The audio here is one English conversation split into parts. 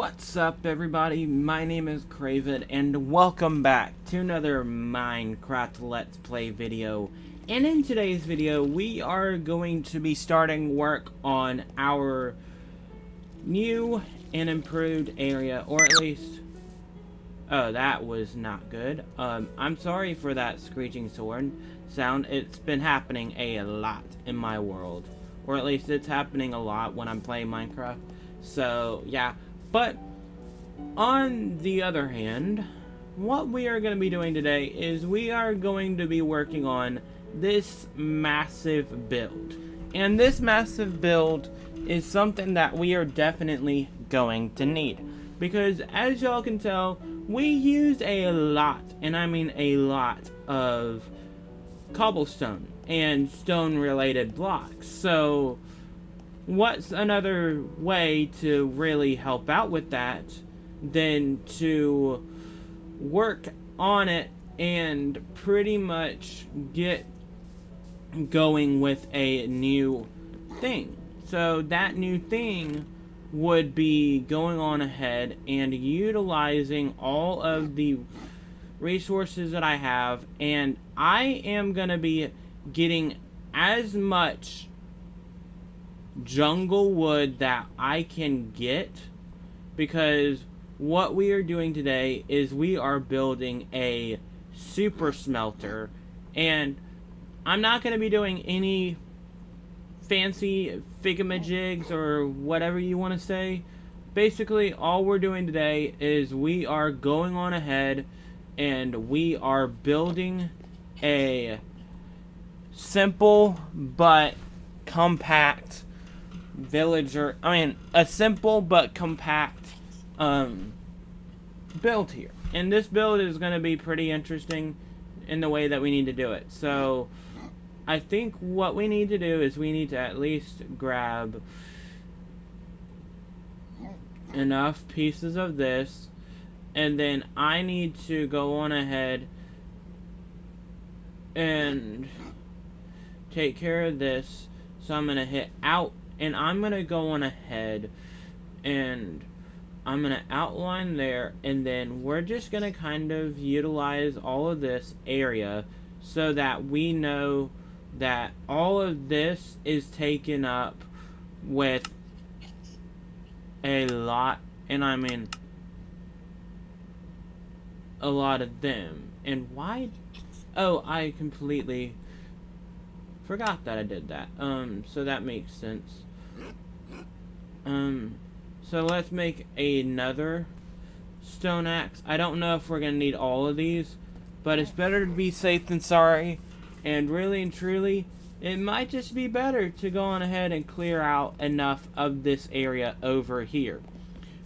What's up, everybody? My name is Craven, and welcome back to another Minecraft Let's Play video. And in today's video, we are going to be starting work on our new and improved area, or at least... Oh, that was not good. I'm sorry for that screeching sound. It's been happening a lot in my world. Or at least it's happening a lot when I'm playing Minecraft. So, yeah. But, on the other hand, what we are going to be doing today is we are going to be working on this massive build. And this massive build is something that we are definitely going to need. Because, as y'all can tell, we use a lot, and I mean a lot, of cobblestone and stone-related blocks. So, what's another way to really help out with that than to work on it and pretty much get going with a new thing? So that new thing would be going on ahead and utilizing all of the resources that I have, and I am going to be getting as much jungle wood that I can get, because what we are doing today is we are building a super smelter, and I'm not going to be doing any fancy figamajigs or whatever you want to say. Basically, all we're doing today is we are going on ahead and we are building a simple but compact a simple but compact build here. And this build is going to be pretty interesting in the way that we need to do it. So I think what we need to do is we need to at least grab enough pieces of this, and then I need to go on ahead and take care of this. So I'm going to hit out, and I'm going to go on ahead and I'm going to outline there, and then we're just going to kind of utilize all of this area so that we know that all of this is taken up with a lot, and I mean a lot of them. And why? Oh, I completely forgot that I did that. So that makes sense. So let's make another stone axe. I don't know if we're gonna need all of these, but it's better to be safe than sorry. And really and truly, it might just be better to go on ahead and clear out enough of this area over here.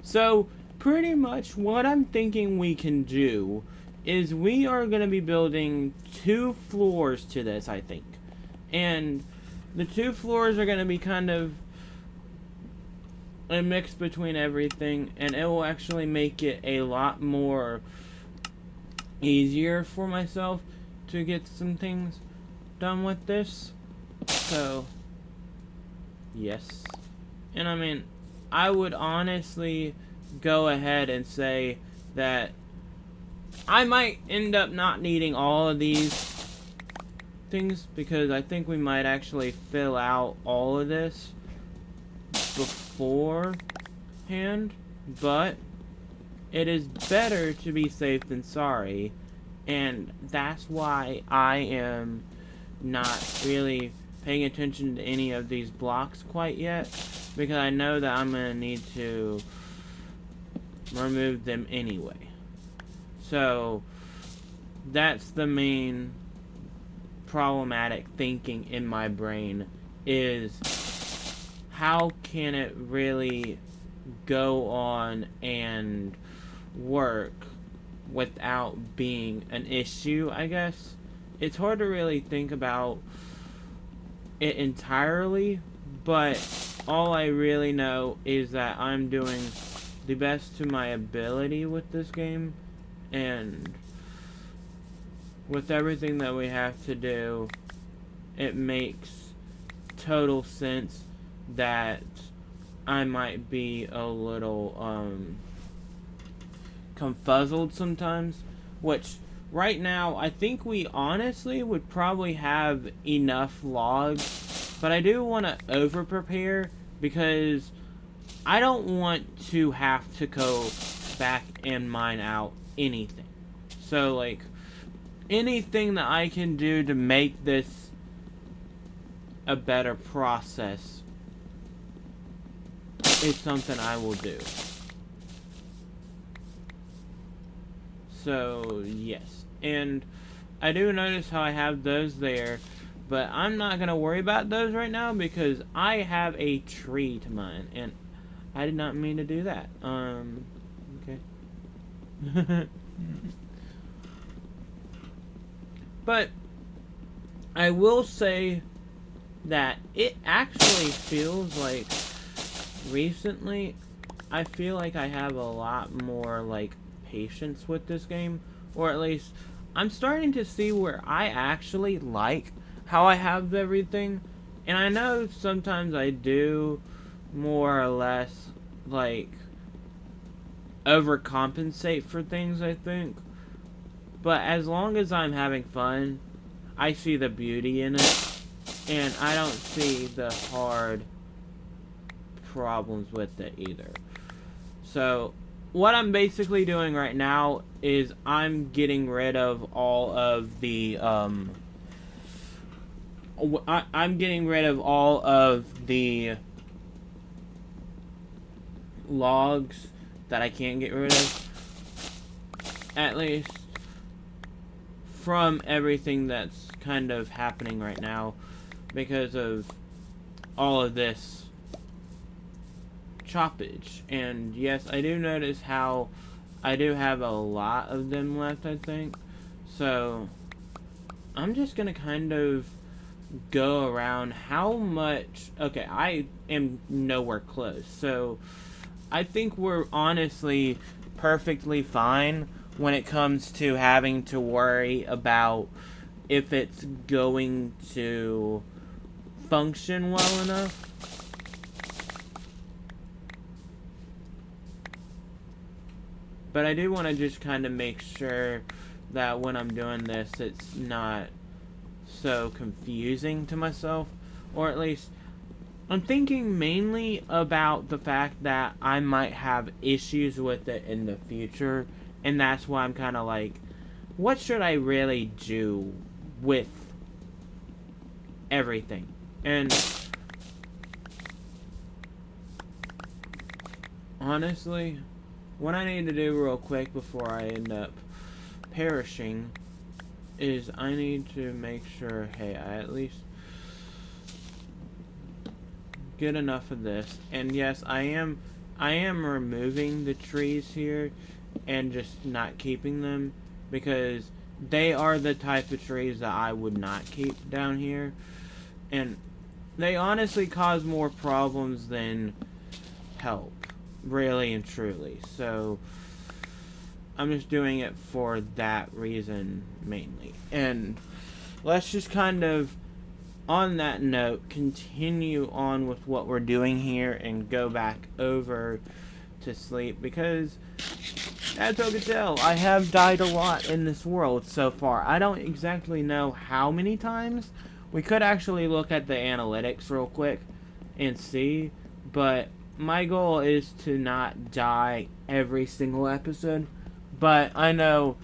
So, pretty much what I'm thinking we can do is we are going to be building 2 floors to this, I think. And the 2 floors are going to be kind of a mix between everything, and it will actually make it a lot more easier for myself to get some things done with this. So, yes. And I mean, I would honestly go ahead and say that I might end up not needing all of these things, because I think we might actually fill out all of this beforehand, but it is better to be safe than sorry, and that's why I am not really paying attention to any of these blocks quite yet, because I know that I'm going to need to remove them anyway. So that's the main problematic thinking in my brain, is how can it really go on and work without being an issue, I guess. It's hard to really think about it entirely, but all I really know is that I'm doing the best to my ability with this game, and with everything that we have to do, it makes total sense that I might be a little confuzzled sometimes, which right now I think we honestly would probably have enough logs, but I do want to over prepare because I don't want to have to go back and mine out anything. So like anything that I can do to make this a better process is something I will do. So yes, and I do notice how I have those there, but I'm not gonna worry about those right now because I have a tree to mine, and I did not mean to do that. Okay. But I will say that it actually feels like recently I feel like I have a lot more like patience with this game, or at least I'm starting to see where I actually like how I have everything. And I know sometimes I do more or less like overcompensate for things, I think, but as long as I'm having fun, I see the beauty in it, and I don't see the hard problems with it either. So what I'm basically doing right now is I'm getting rid of all of the I'm getting rid of all of the logs that I can't get rid of, at least from everything that's kind of happening right now because of all of this choppage. And yes, I do notice how I do have a lot of them left, I think. So I'm just gonna kind of go around how much. Okay, I am nowhere close, so I think we're honestly perfectly fine when it comes to having to worry about if it's going to function well enough. But I do want to just kind of make sure that when I'm doing this, it's not so confusing to myself. Or at least, I'm thinking mainly about the fact that I might have issues with it in the future. And that's why I'm kind of like, what should I really do with everything? And honestly, what I need to do real quick before I end up perishing is I need to make sure, hey, I at least get enough of this. And yes, I am removing the trees here and just not keeping them because they are the type of trees that I would not keep down here, and they honestly cause more problems than help, really and truly. So I'm just doing it for that reason mainly. And let's just kind of, on that note, continue on with what we're doing here and go back over to sleep because, as you can tell, I have died a lot in this world so far. I don't exactly know how many times. We could actually look at the analytics real quick and see, but my goal is to not die every single episode. But I know,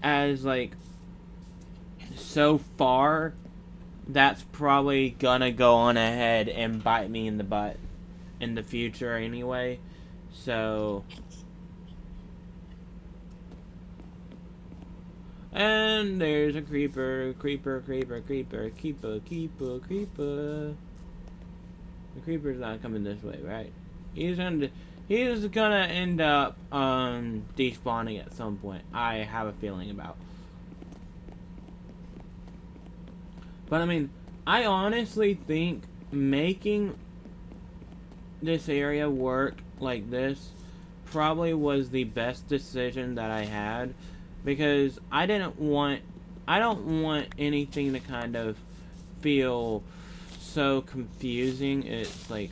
as like, so far, that's probably gonna go on ahead and bite me in the butt in the future anyway. So, and there's a creeper. The creeper's not coming this way, right? He's gonna end up despawning at some point. I have a feeling about. But I mean, I honestly think making this area work like this probably was the best decision that I had, because I don't want anything to kind of feel so confusing. It's like,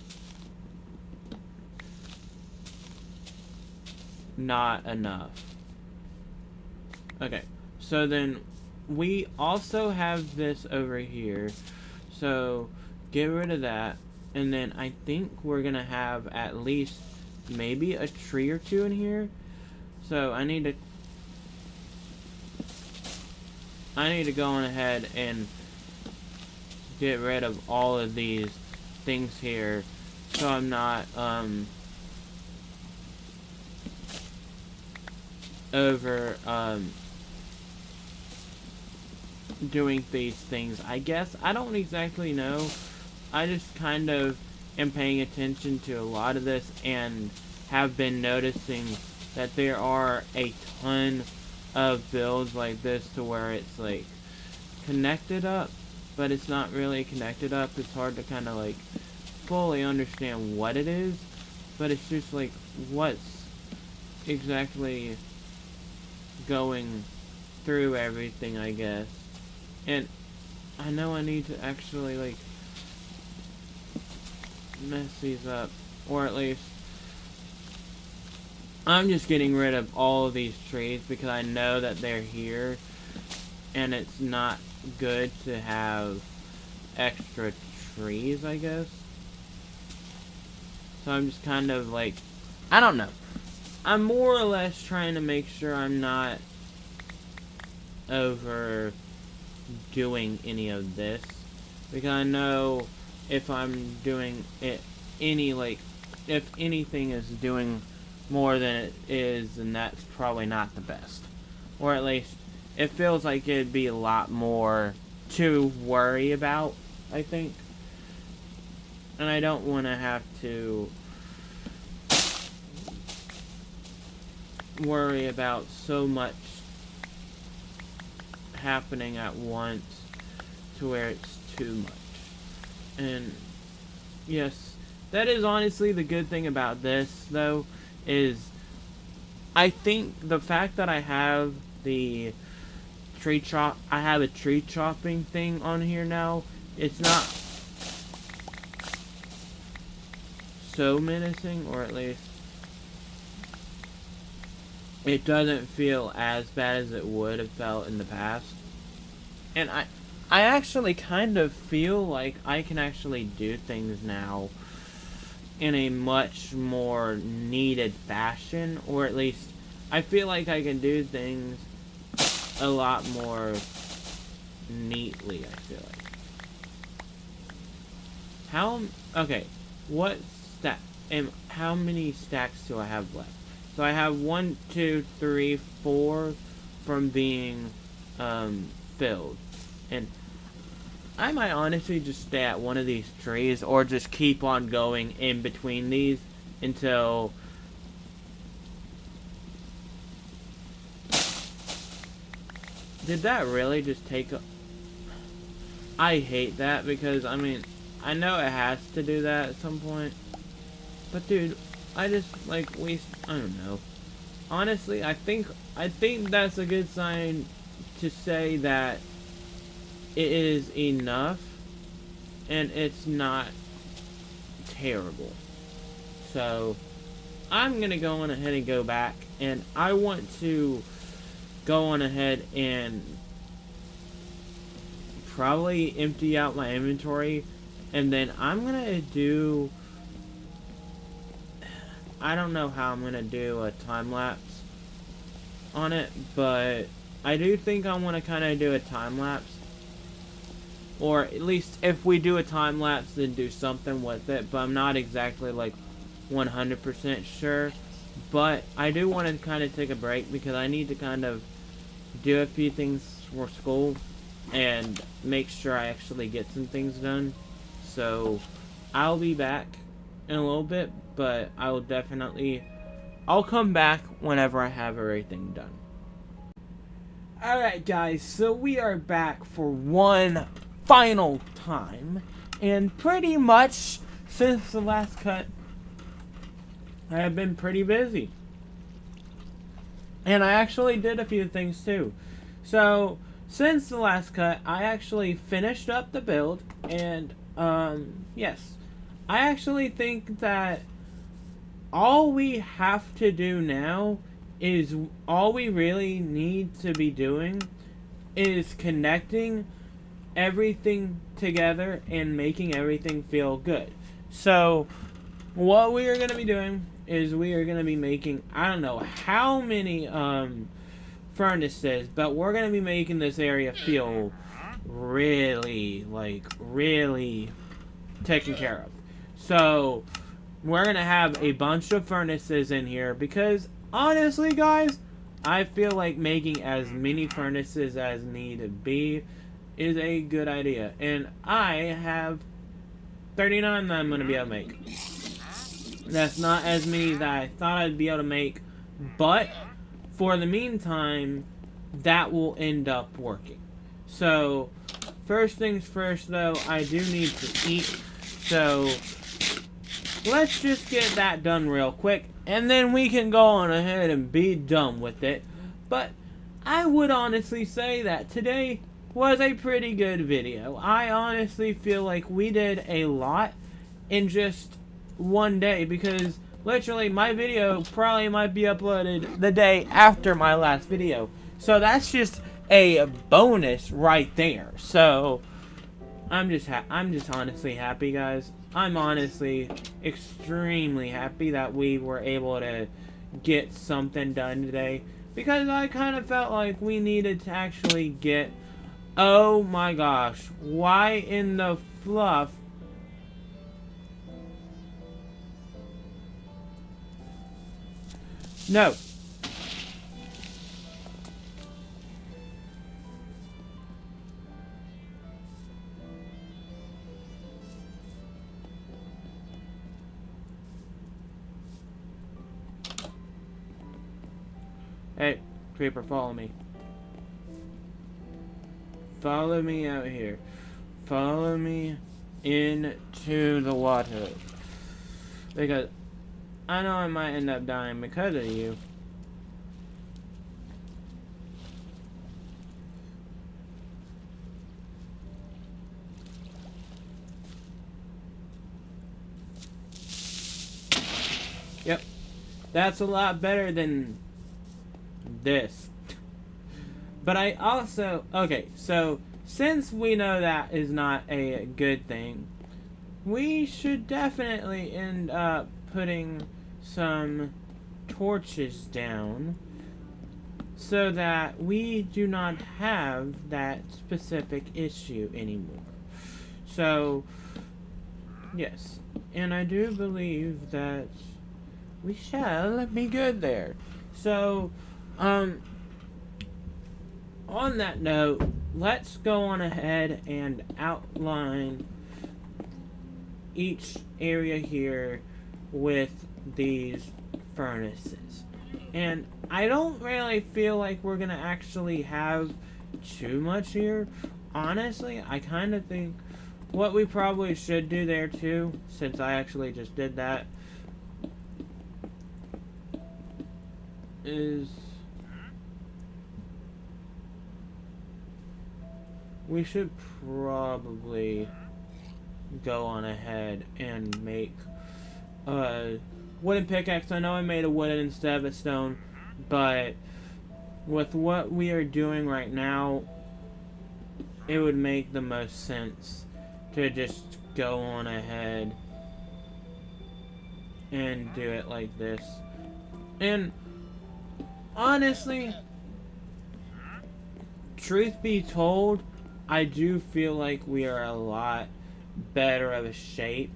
not enough. Okay, so then we also have this over here. So get rid of that. And then I think we're gonna have at least maybe a tree or two in here. So I need to go on ahead and get rid of all of these things here, so I'm not over doing these things. I guess I don't exactly know. I just kind of am paying attention to a lot of this and have been noticing that there are a ton of builds like this to where it's like connected up, but it's not really connected up. It's hard to kind of like fully understand what it is, but it's just like what's exactly going through everything, I guess. And I know I need to actually like mess these up, or at least I'm just getting rid of all of these trees because I know that they're here and it's not good to have extra trees, I guess. So I'm just kind of like, I don't know. I'm more or less trying to make sure I'm not overdoing any of this, because I know if I'm doing it if anything is doing more than it is, then that's probably not the best. Or at least it feels like it'd be a lot more to worry about, I think. And I don't want to have to worry about so much happening at once to where it's too much. And yes, that is honestly the good thing about this, though, is I think the fact that I have the I have a tree chopping thing on here now, it's not so menacing, or at least it doesn't feel as bad as it would have felt in the past. And I actually kind of feel like I can actually do things now in a much more needed fashion, or at least I feel like I can do things a lot more neatly, I feel like. Okay, what how many stacks do I have left? So I have 1, 2, 3, 4 from being filled. And I might honestly just stay at one of these trees, or just keep on going in between these until did that really just take a... I hate that, because I mean, I know it has to do that at some point, but dude, I just like I don't know. Honestly, I think that's a good sign to say that it is enough and it's not terrible. So I'm gonna go on ahead and go back, and I want to go on ahead and probably empty out my inventory, and then I'm gonna do, I don't know how I'm gonna do a time lapse on it, but I do think I want to kind of do a time lapse, or at least if we do a time lapse, then do something with it. But I'm not exactly like 100% sure. But I do want to kind of take a break, because I need to kind of do a few things for school and make sure I actually get some things done. So I'll be back in a little bit, but I'll come back whenever I have everything done. Alright guys, so we are back for one final time, and pretty much since the last cut I have been pretty busy. And I actually did a few things too. So, since the last cut, I actually finished up the build, and, yes. I actually think that all we have to do now is all we really need to be doing is connecting everything together and making everything feel good. So what we are going to be doing is we are going to be making, I don't know how many furnaces, but we're going to be making this area feel really, like, really taken care of. So we're going to have a bunch of furnaces in here because, honestly, guys, I feel like making as many furnaces as need to be is a good idea. And I have 39 that I'm going to be able to make. That's not as many that I thought I'd be able to make, but for the meantime, that will end up working. So, first things first, though, I do need to eat. So, let's just get that done real quick, and then we can go on ahead and be done with it. But I would honestly say that today was a pretty good video. I honestly feel like we did a lot in just one day, because literally my video probably might be uploaded the day after my last video. So that's just a bonus right there. So I'm just honestly happy, guys. I'm honestly extremely happy that we were able to get something done today, because I kind of felt like we needed to actually get... Oh my gosh, why in the fluff? No. Hey, creeper, follow me. Follow me out here. Follow me into the water. Because I know I might end up dying because of you. Yep. That's a lot better than this. But I also... Okay, so since we know that is not a good thing, we should definitely end up putting some torches down so that we do not have that specific issue anymore. So, yes. And I do believe that we shall be good there. So, on that note, let's go on ahead and outline each area here with these furnaces. And I don't really feel like we're gonna actually have too much here. Honestly, I kind of think what we probably should do there too, since I actually just did that, is we should probably go on ahead and make a wooden pickaxe. I know I made a wooden instead of a stone, but with what we are doing right now, it would make the most sense to just go on ahead and do it like this. And honestly, truth be told, I do feel like we are a lot better of a shape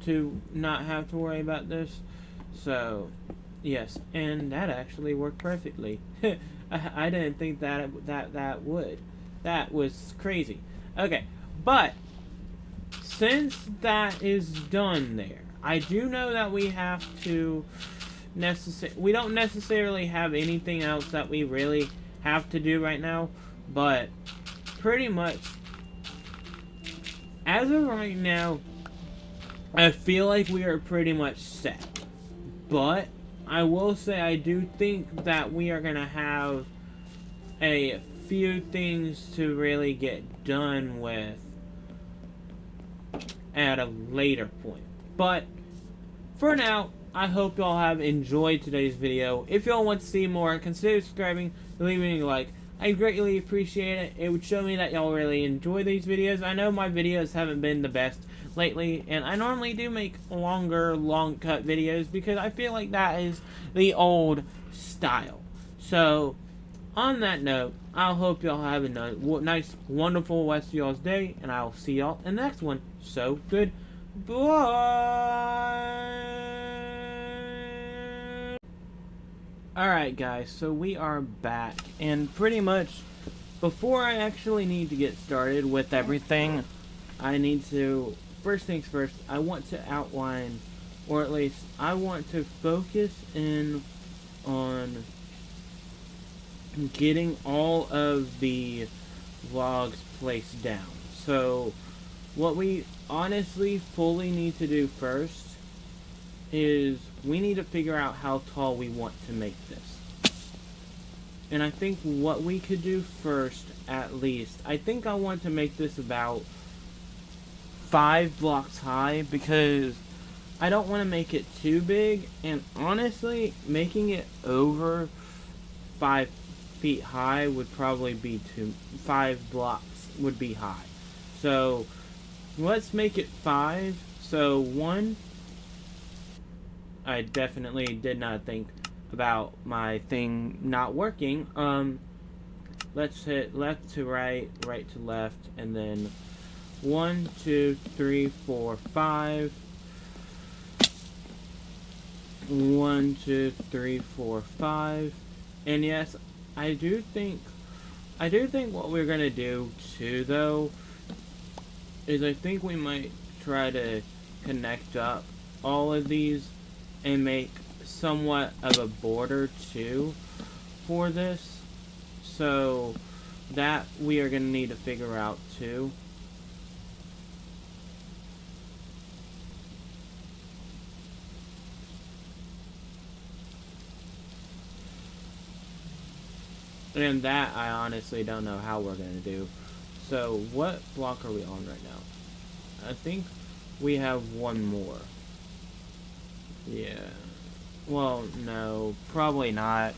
to not have to worry about this. So, yes, and that actually worked perfectly. I didn't think that would. That was crazy. Okay, but since that is done there, I do know that we have to we don't necessarily have anything else that we really have to do right now, but pretty much as of right now, I feel like we are pretty much set. But I will say I do think that we are gonna have a few things to really get done with at a later point. But for now, I hope y'all have enjoyed today's video. If y'all want to see more, consider subscribing, leaving a like. I greatly appreciate it. It would show me that y'all really enjoy these videos. I know my videos haven't been the best lately, and I normally do make longer, long cut videos because I feel like that is the old style. So, on that note, I hope y'all have a nice, wonderful rest of y'all's day, and I'll see y'all in the next one. So, goodbye! Alright guys, so we are back, and pretty much, before I actually need to get started with everything, I need to, first things first, I want to outline, or at least, I want to focus in on getting all of the logs placed down. So, what we honestly fully need to do first is we need to figure out how tall we want to make this. And I think what we could do first, at least, I think I want to make this about 5 blocks high because I don't want to make it too big, and honestly, making it over 5 feet high would probably be 5 blocks would be high. So let's make it 5. So 1, I definitely did not think about my thing not working. Let's hit left to right, right to left, and then 1, 2, 3, 4, 5. 1, 2, 3, 4, 5. And yes, I do think what we're gonna do too, though, is I think we might try to connect up all of these and make somewhat of a border too for this, so that we are gonna need to figure out too. And that I honestly don't know how we're gonna do. So what block are we on right now? I think we have one more. Yeah. Well, no, probably not.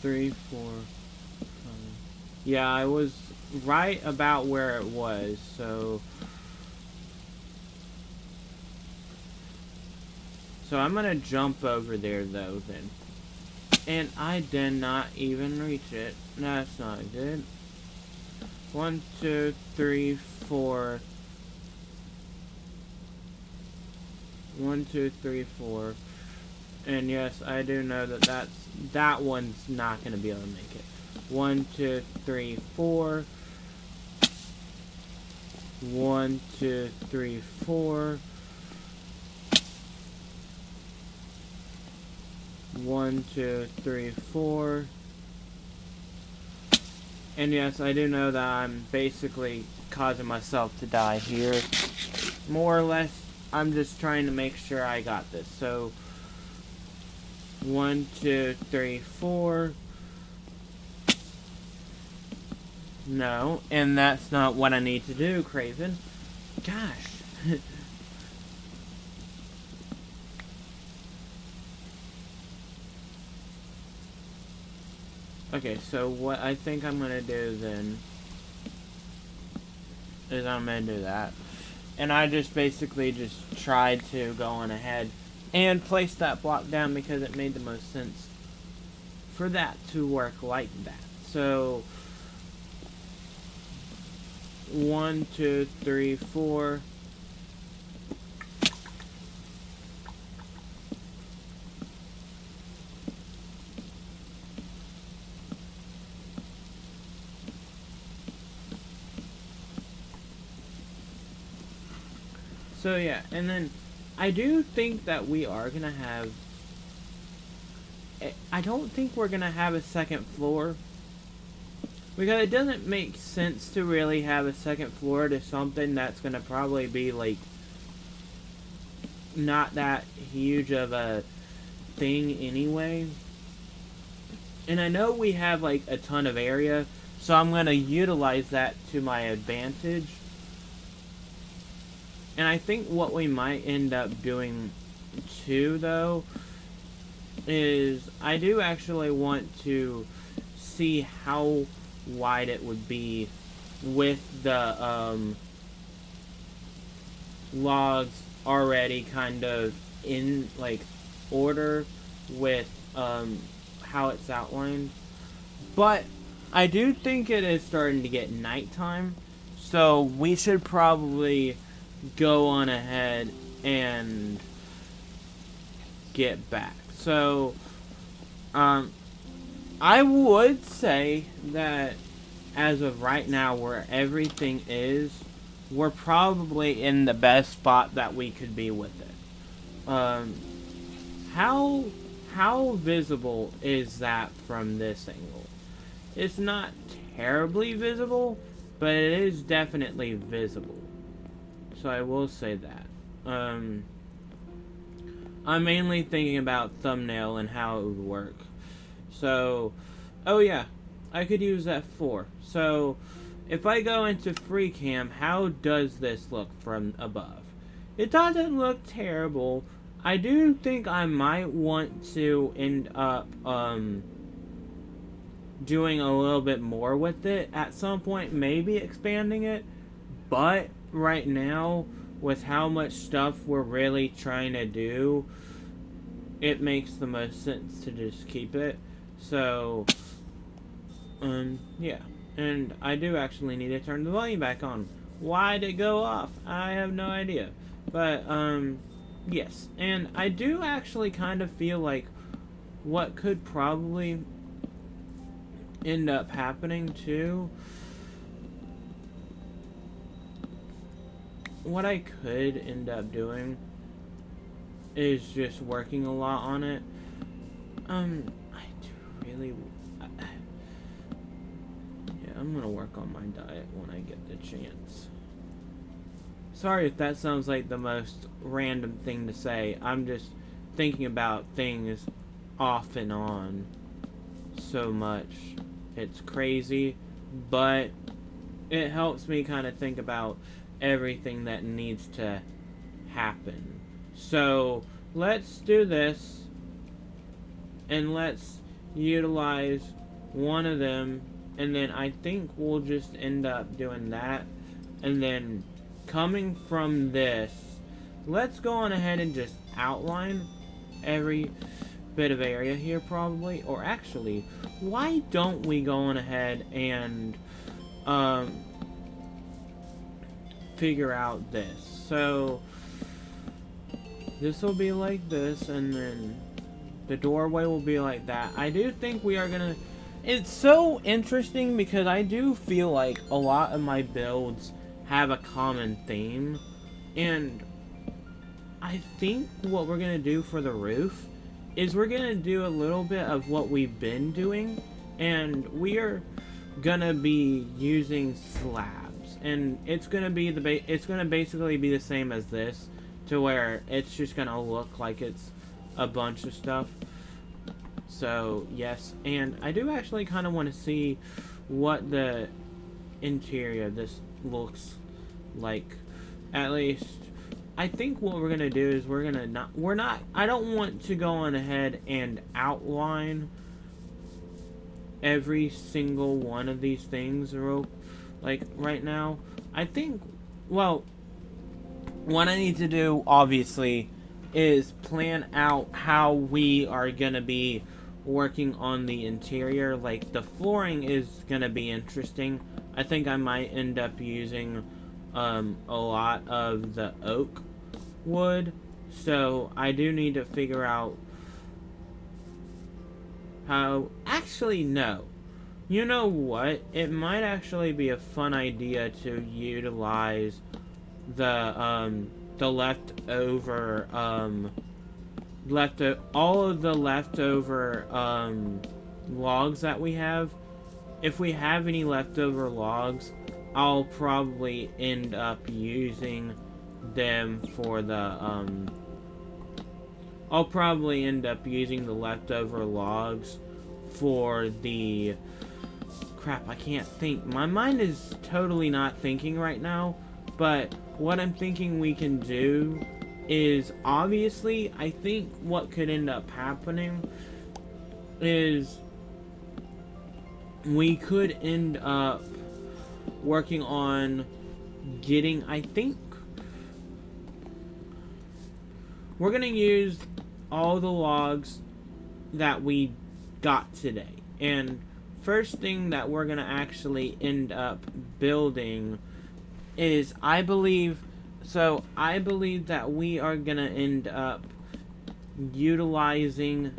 Three, 4, 5. Yeah, I was right about where it was, so I'm gonna jump over there though then. And I did not even reach it. That's not good. 1, 2, 3, 4. 1, 2, 3, 4. And yes, I do know that that one's not gonna be able to make it. 1, 2, 3, 4. 1, 2, 3, 4. 1, 2, 3, 4. And yes, I do know that I'm basically causing myself to die here. More or less, I'm just trying to make sure I got this. So, 1, 2, 3, 4. No, and that's not what I need to do, Craven. Gosh. Okay, so what I think I'm gonna do then is I'm gonna do that. And I just basically just tried to go on ahead and place that block down because it made the most sense for that to work like that. So 1, 2, 3, 4. So yeah, and then I do think that we are gonna have, I don't think we're gonna have a second floor, because it doesn't make sense to really have a second floor to something that's gonna probably be like not that huge of a thing anyway. And I know we have like a ton of area, So I'm going to utilize that to my advantage. And I think what we might end up doing too, though, is I do actually want to see how wide it would be with the logs already kind of in like order with how it's outlined. But I do think it is starting to get nighttime, so we should probably go on ahead and get back. So I would say that as of right now, where everything is, we're probably in the best spot that we could be with it. How visible is that from this angle? It's not terribly visible, but it is definitely visible. So I will say that. I'm mainly thinking about thumbnail and how it would work. So, oh yeah, I could use F4. So, if I go into free cam, how does this look from above? It doesn't look terrible. I do think I might want to end up doing a little bit more with it at some point, maybe expanding it. But right now, with how much stuff we're really trying to do, it makes the most sense to just keep it. So, yeah. And I do actually need to turn the volume back on. Why did it go off? I have no idea. But, yes. And I do actually kind of feel like what could probably end up happening too, what I could end up doing is just working a lot on it. I do really, yeah, I'm gonna work on my diet when I get the chance. Sorry if that sounds like the most random thing to say. I'm just thinking about things off and on so much. It's crazy, but it helps me kind of think about everything that needs to happen. So let's do this, and let's utilize one of them, and then I think we'll just end up doing that. And then coming from this, let's go on ahead and just outline every bit of area here probably. Or actually, why don't we go on ahead and figure out this. So this will be like this, and then the doorway will be like that. I do think we are gonna, it's so interesting because I do feel like a lot of my builds have a common theme, and I think what we're gonna do for the roof is we're gonna do a little bit of what we've been doing, and we are gonna be using slabs, and it's gonna be it's gonna basically be the same as this, to where it's just gonna look like it's a bunch of stuff. So yes, and I do actually kind of want to see what the interior of this looks like. At least I think what we're gonna do is I don't want to go on ahead and outline every single one of these things right now. I think, well, what I need to do obviously is plan out how we are gonna be working on the interior. Like, the flooring is gonna be interesting. I think I might end up using a lot of the oak wood, so I do need to figure out how. Actually, no, you know what, it might actually be a fun idea to utilize the leftover all of the leftover logs that we have. If we have any leftover logs, I'll probably end up using them for the I'll probably end up using the leftover logs for the Crap, I can't think. My mind is totally not thinking right now, but what I'm thinking we can do is, obviously, I think what could end up happening is we could end up working on getting, I think we're gonna use all the logs that we got today, and first thing that we're gonna actually end up building is, I believe that we are gonna end up utilizing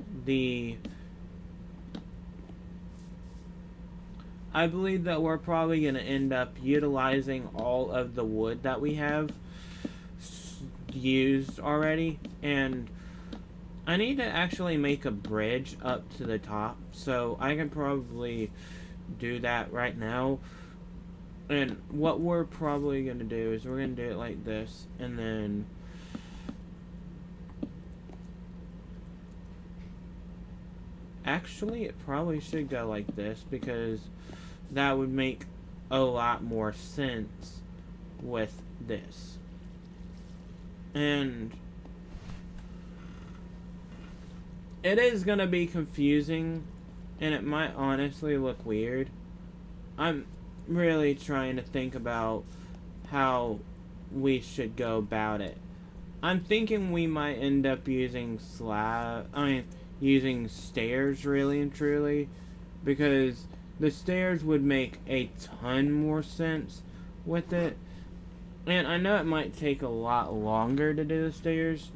I believe that we're probably gonna end up utilizing all of the wood that we have used already, and I need to actually make a bridge up to the top, so I can probably do that right now. And what we're probably going to do is we're going to do it like this, and then actually it probably should go like this, because that would make a lot more sense with this. And it is going to be confusing, and it might honestly look weird. I'm really trying to think about how we should go about it. I'm thinking we might end up using using stairs, really and truly, because the stairs would make a ton more sense with it. And I know it might take a lot longer to do the stairs,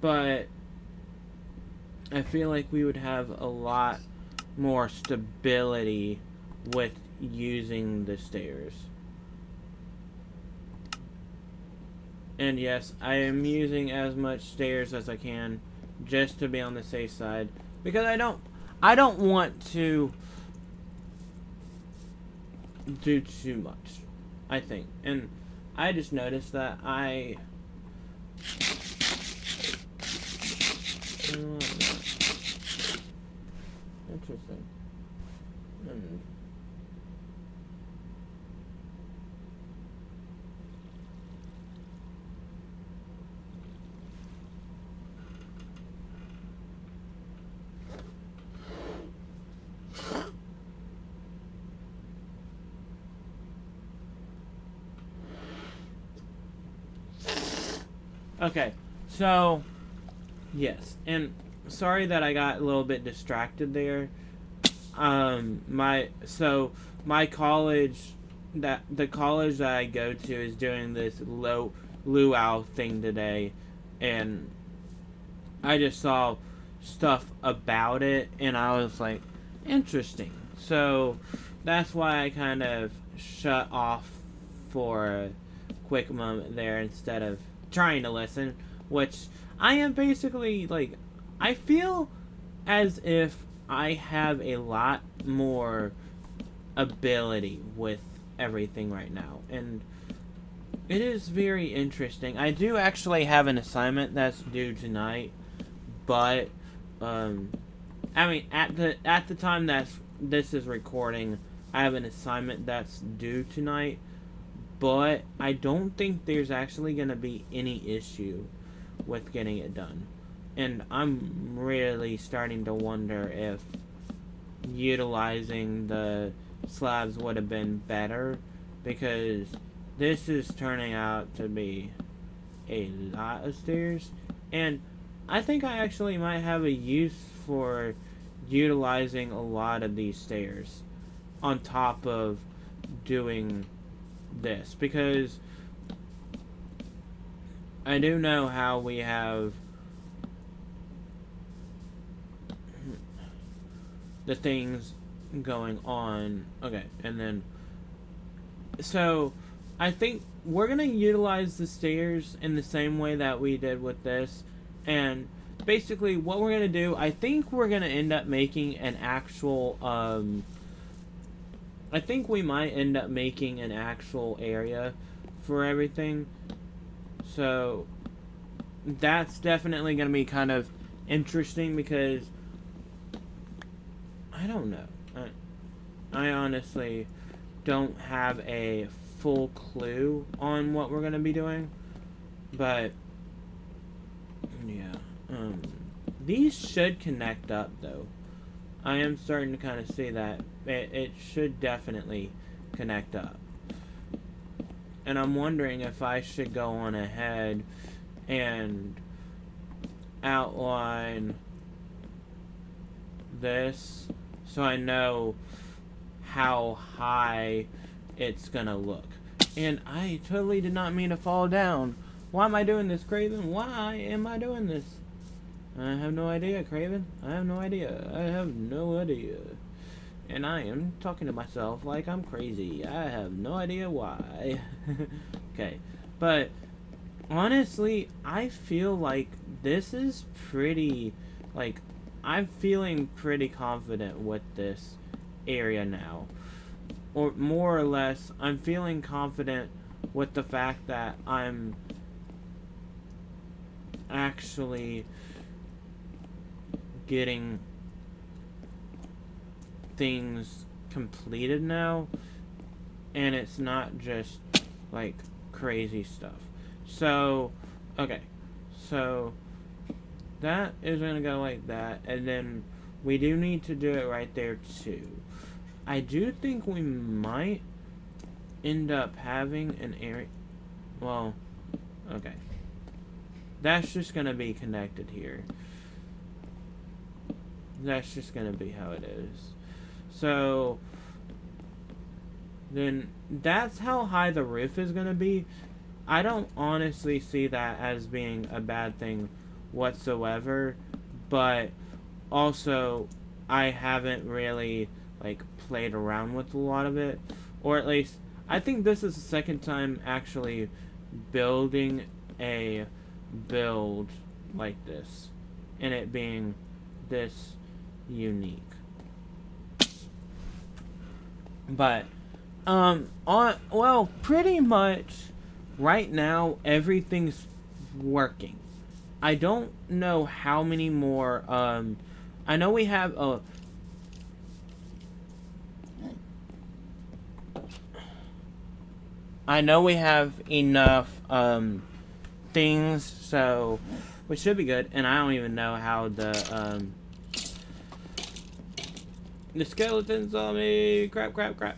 but I feel like we would have a lot more stability with using the stairs. And yes, I am using as much stairs as I can just to be on the safe side, because I don't want to do too much, I think. And I just noticed that interesting. Okay, so yes, and sorry that I got a little bit distracted there. My college, the college that I go to is doing this luau thing today, and I just saw stuff about it, and I was like, interesting. So that's why I kind of shut off for a quick moment there instead of trying to listen, which I am basically like, I feel as if I have a lot more ability with everything right now, and it is very interesting. I do actually have an assignment that's due tonight, but I mean, at the time this is recording, I have an assignment that's due tonight, but I don't think there's actually going to be any issue with getting it done. And I'm really starting to wonder if utilizing the slabs would have been better, because this is turning out to be a lot of stairs, and I think I actually might have a use for utilizing a lot of these stairs on top of doing this, because I do know how we have the things going on. Okay, and then so I think we're gonna utilize the stairs in the same way that we did with this, and basically what we're gonna do, I think we're gonna end up making an actual I think we might end up making an actual area for everything. So that's definitely going to be kind of interesting, because I don't know. I honestly don't have a full clue on what we're gonna be doing, but yeah, these should connect up though. I am starting to kind of see that it should definitely connect up, and I'm wondering if I should go on ahead and outline this so I know how high it's gonna look. And I totally did not mean to fall down. Why am I doing this, Craven? Why am I doing this? I have no idea, Craven. I have no idea. I have no idea. And I am talking to myself like I'm crazy. I have no idea why. Okay. But honestly, I feel like this is pretty, like, I'm feeling pretty confident with this area now. Or more or less, I'm feeling confident with the fact that I'm actually getting things completed now, and it's not just like crazy stuff. So, okay, so that is gonna go like that, and then we do need to do it right there too. I do think we might end up having an area. Well, okay, that's just gonna be connected here. That's just gonna be how it is. So then that's how high the roof is gonna be. I don't honestly see that as being a bad thing whatsoever, but also I haven't really like played around with a lot of it, or at least I think this is the second time actually building a build like this, and it being this unique. But well, pretty much right now everything's working. I don't know how many more I know we have I know we have enough things, so which should be good. And I don't even know how the skeletons on me. Crap.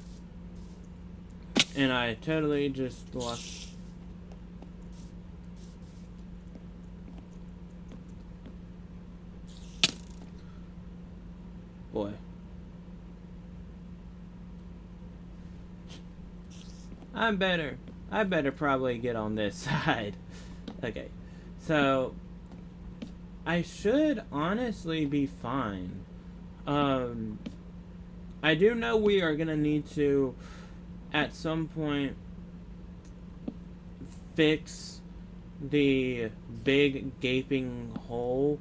And I totally just lost. Boy. I better probably get on this side. Okay. So I should honestly be fine. I do know we are gonna need to at some point fix the big gaping hole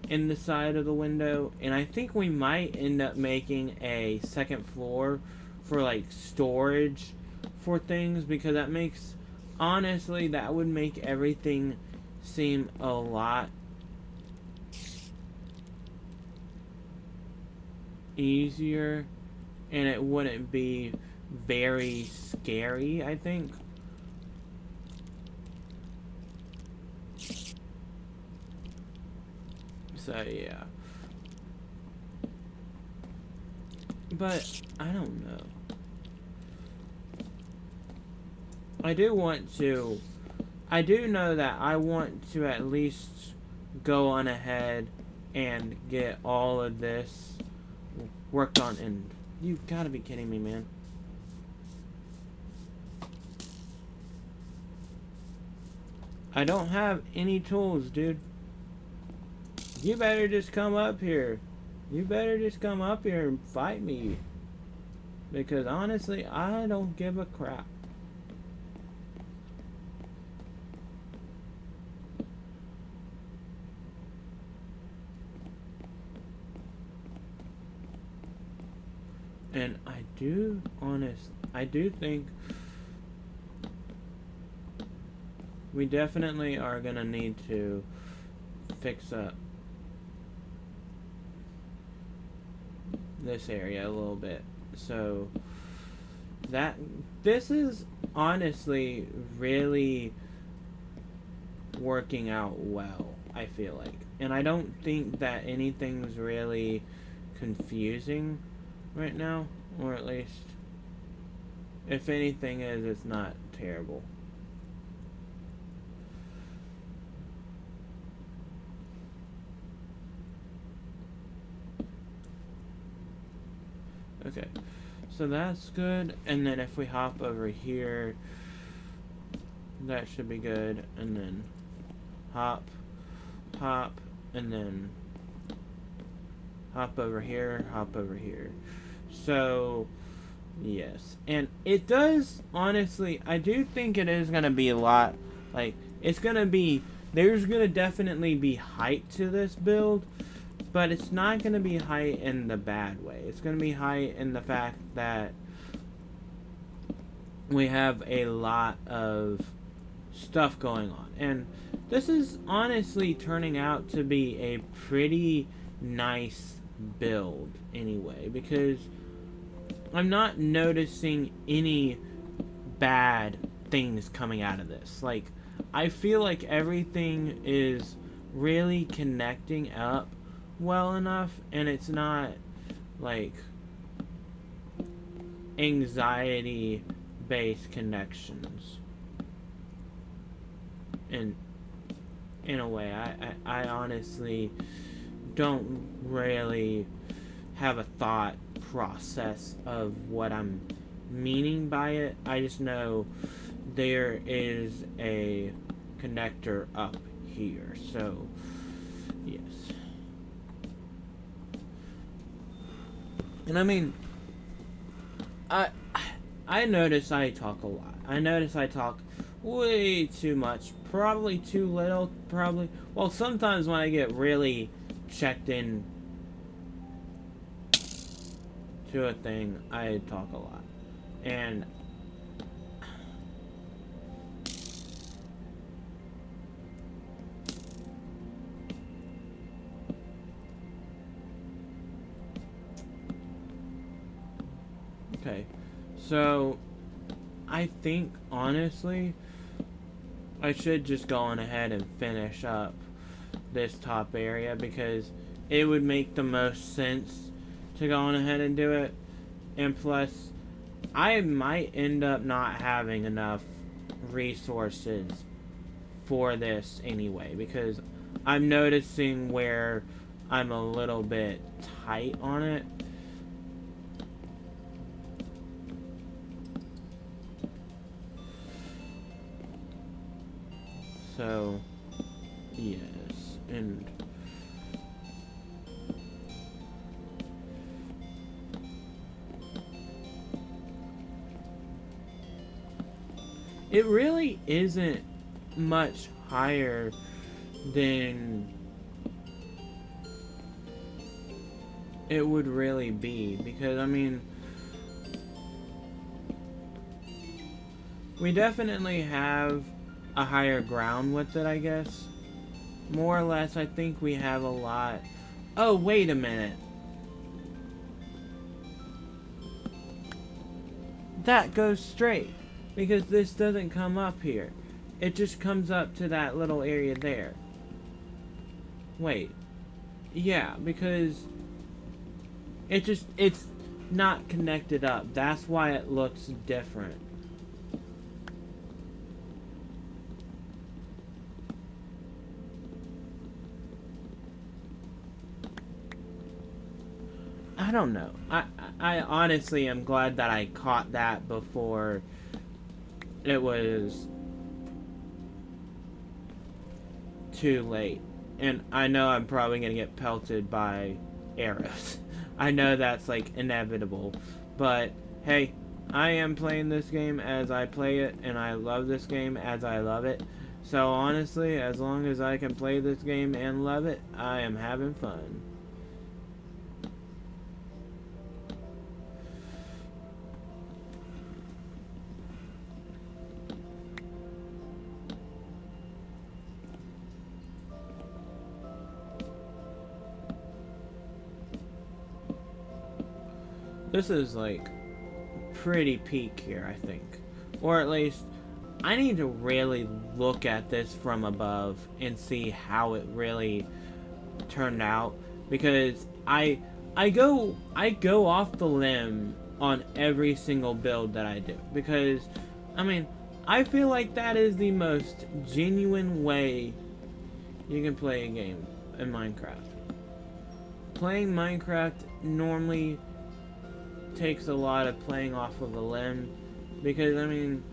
in the side of the window, and I think we might end up making a second floor for like storage for things, because that makes, honestly, that would make everything seem a lot easier, and it wouldn't be very scary, I think. So yeah, but I don't know. I do know that I want to at least go on ahead and get all of this worked on. And you've got to be kidding me, man. I don't have any tools, dude. You better just come up here. You better just come up here and fight me. Because honestly, I don't give a crap. And I do think we definitely are gonna need to fix up this area a little bit. So this is honestly really working out well, I feel like. And I don't think that anything's really confusing right now, or at least if anything is, it's not terrible. Okay, so that's good. And then if we hop over here, that should be good. And then hop, hop, and then hop over here, hop over here. So, yes. And it does, honestly, I do think it is going to be a lot, like, it's going to be, there's going to definitely be height to this build, but it's not going to be height in the bad way. It's going to be height in the fact that we have a lot of stuff going on. And this is honestly turning out to be a pretty nice build anyway, because I'm not noticing any bad things coming out of this. Like, I feel like everything is really connecting up well enough, and it's not like anxiety based connections. And in a way, I honestly don't really have a thought process of what I'm meaning by it. I just know there is a connector up here. So, yes. And I mean, I notice I talk a lot. I notice I talk way too much. Probably too little. Probably. Well, sometimes when I get really checked in to a thing, I talk a lot. And okay, so I think honestly I should just go on ahead and finish up this top area, because it would make the most sense to go on ahead and do it. And plus, I might end up not having enough resources for this anyway, because I'm noticing where I'm a little bit tight on it. So, yes, and it really isn't much higher than it would really be, because I mean, we definitely have a higher ground with it, I guess. More or less, I think we have a lot. Oh, wait a minute. That goes straight, because this doesn't come up here. It just comes up to that little area there. Wait. Yeah, because it's not connected up. That's why it looks different. I don't know. I honestly am glad that I caught that before it was too late. And I know I'm probably going to get pelted by arrows. I know that's like inevitable. But hey, I am playing this game as I play it, and I love this game as I love it. So honestly, as long as I can play this game and love it, I am having fun. This is like pretty peak here, I think. Or at least I need to really look at this from above and see how it really turned out, because I go off the limb on every single build that I do, because I mean, I feel like that is the most genuine way you can play a game in Minecraft. Playing Minecraft normally takes a lot of playing off of a limb, because I mean,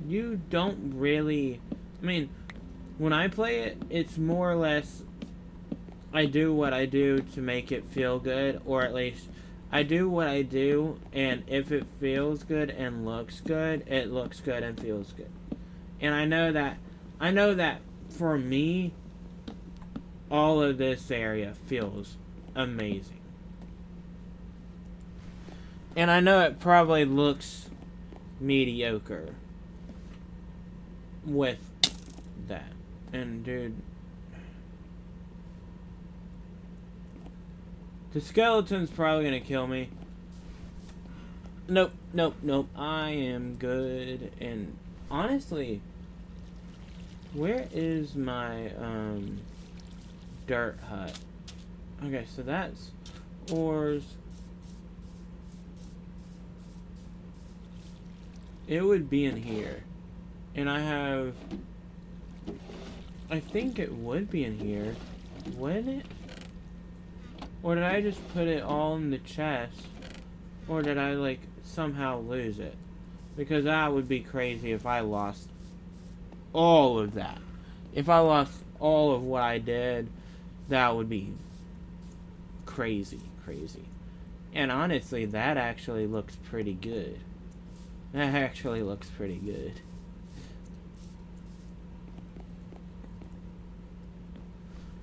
you don't really, I mean, when I play it, it's more or less I do what I do to make it feel good, or at least I do what I do, and if it feels good and looks good, it looks good and feels good. And I know that for me, all of this area feels amazing. And I know it probably looks mediocre with that. And dude, the skeleton's probably gonna kill me. Nope, nope, nope. I am good. And honestly, where is my dirt hut? Okay, so that's ores. It would be in here. And I think it would be in here. Wouldn't it? Or did I just put it all in the chest? Or did I, like, somehow lose it? Because that would be crazy if I lost all of that. If I lost all of what I did, that would be crazy, crazy. And honestly, that actually looks pretty good. That actually looks pretty good.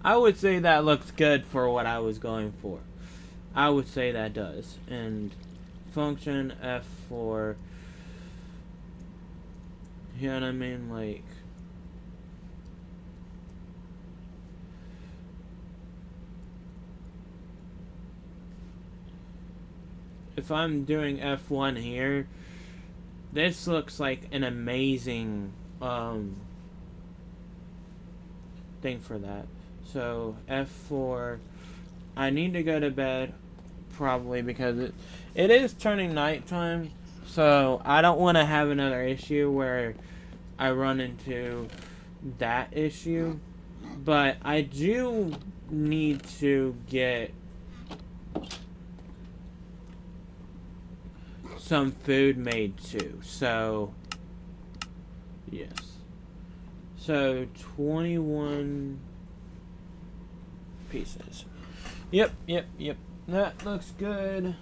I would say that looks good for what I was going for. I would say that does. And function F4. You know what I mean? Like, if I'm doing F1 here, this looks like an amazing thing for that. So F4, I need to go to bed probably because it is turning nighttime, so I don't want to have another issue where I run into that issue. But I do need to get some food made too. So yes. So 21 pieces. Yep. That looks good.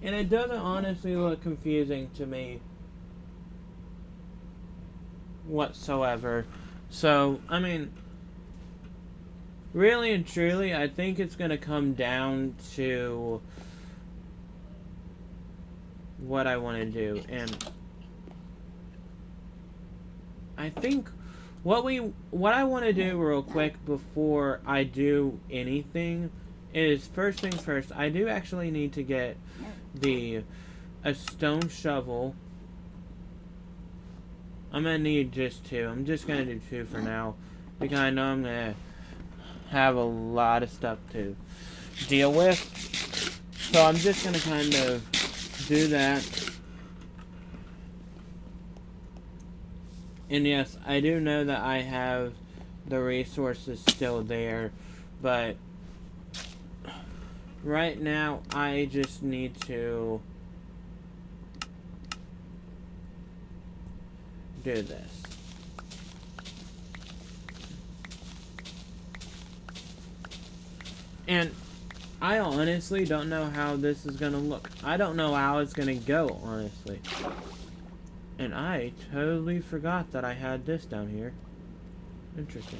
And it doesn't honestly look confusing to me whatsoever. So, I mean, really and truly, I think it's going to come down to what I want to do. And I think what I want to do real quick before I do anything is, first things first, I do actually need to get a stone shovel. I'm going to need just 2. I'm just going to do 2 for now, because I know I'm going to have a lot of stuff to deal with. So I'm just going to kind of do that. And yes, I do know that I have the resources still there, but right now I just need to do this. And I honestly don't know how this is gonna look. I don't know how it's gonna go, honestly. And I totally forgot that I had this down here. Interesting.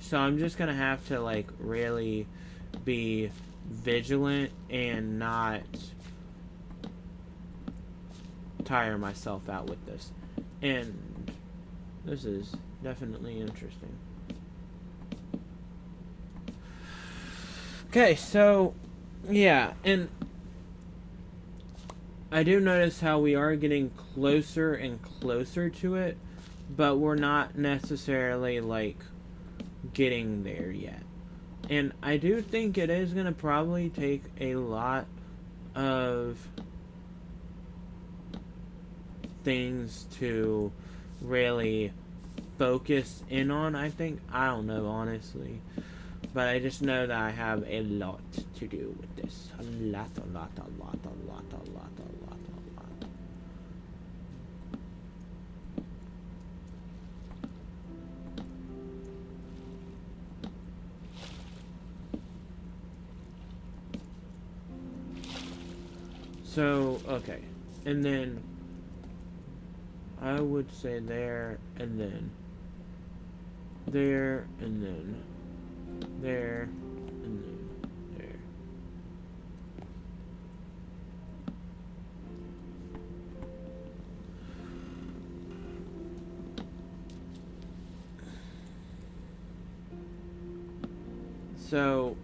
So I'm just gonna have to like really be vigilant and not tire myself out with this. And this is definitely interesting. Okay, so yeah, and I do notice how we are getting closer and closer to it, but we're not necessarily like getting there yet. And I do think it is going to probably take a lot of things to really focus in on, I think. I don't know, honestly. But I just know that I have a lot to do with this. A lot. So, okay. And then I would say there, and then there, and then there, and then there. So,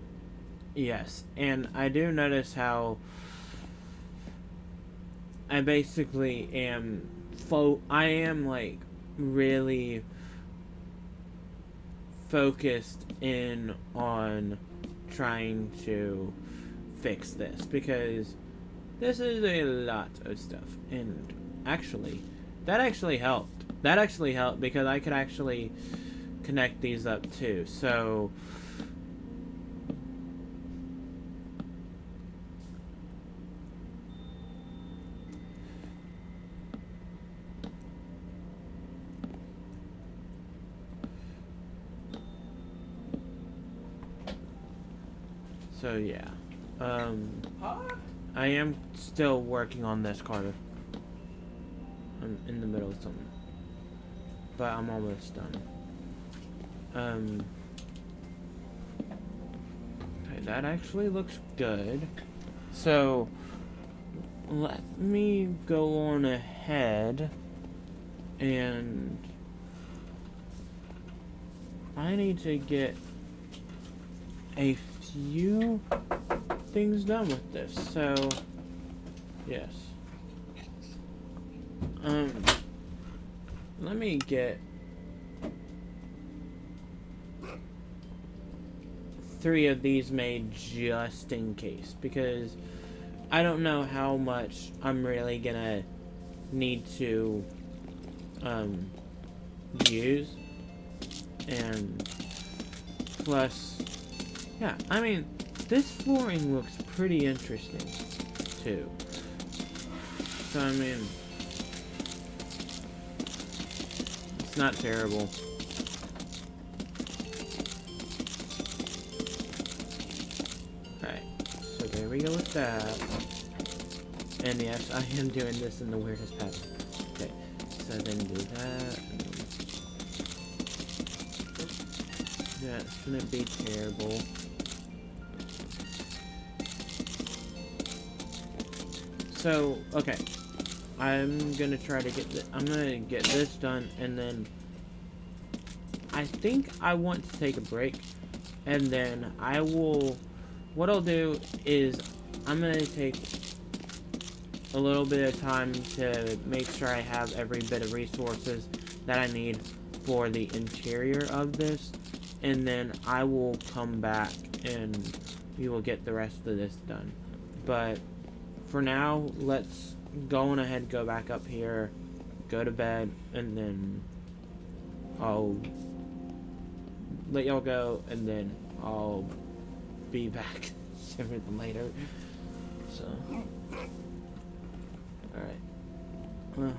yes, and I do notice how I basically am I am like really focused in on trying to fix this, because this is a lot of stuff. And actually, that actually helped. That actually helped because I could actually connect these up too. So yeah, I am still working on this, Carter. I'm in the middle of something, but I'm almost done. Okay, that actually looks good. So let me go on ahead, and I need to get a few things done with this. So yes, let me get 3 of these made just in case, because I don't know how much I'm really gonna need to use. And plus, yeah, I mean, this flooring looks pretty interesting too. So I mean, it's not terrible. Alright, so there we go with that. And yes, I am doing this in the weirdest pattern. Okay, so then do that. That's gonna be terrible. So, okay. I'm gonna try to get I'm gonna get this done, and then I think I want to take a break, and then I will, what I'll do is I'm gonna take a little bit of time to make sure I have every bit of resources that I need for the interior of this, and then I will come back and we will get the rest of this done. But for now, let's go on ahead, go back up here, go to bed, and then I'll let y'all go, and then I'll be back sooner than later. So, alright. Well.